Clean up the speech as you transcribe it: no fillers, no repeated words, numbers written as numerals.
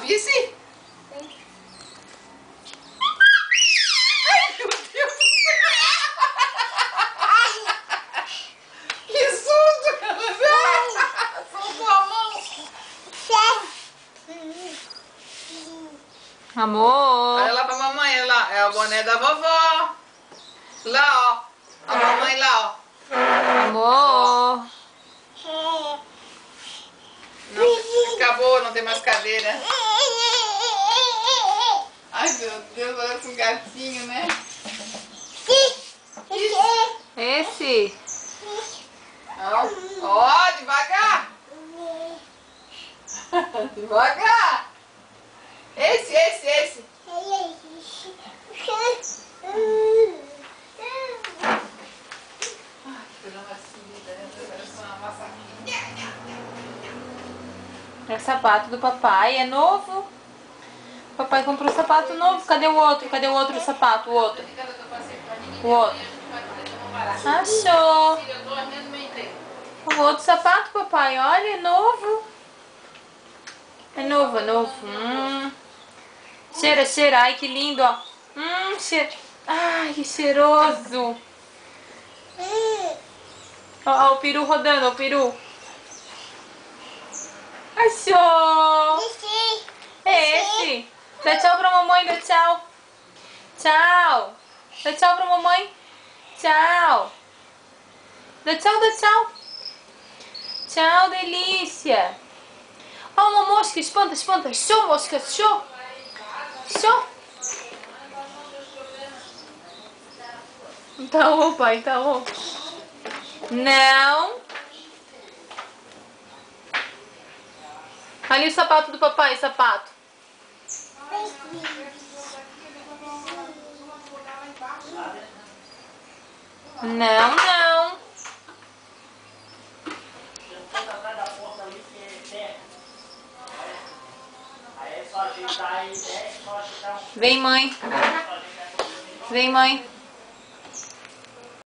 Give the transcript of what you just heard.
vice? Ai, meu Deus do céu! Que susto! Soltou a mão! Amor. Olha lá pra mamãe, olha lá. É o boné da vovó. Lá, ó. A mamãe lá, ó. Amor. Não, acabou, não tem mais cadeira. Ai, meu Deus, parece um gatinho, né? Esse. Ó, ó, devagar. Devagar. Esse. É o sapato do papai, é novo. Papai comprou sapato novo. Cadê o outro? Cadê o outro sapato? O outro. O outro. Achou. O outro sapato, papai. Olha, é novo. É novo, é novo. Cheira, cheira. Ai, que lindo, ó. Cheira. Ai, que cheiroso. Ó, o peru rodando, ó, o peru. Achou. É esse. Dá tchau pra mamãe, dá tchau. Tchau. Dá tchau pra mamãe. Tchau. Dá tchau, dá tchau. Tchau, delícia. Ó, uma mosca, espanta, espanta. Show, mosca, show. Show. Tá bom, pai, tá bom. Não. Ali o sapato do papai, sapato. Não, não. Vem, mãe. Vem, mãe.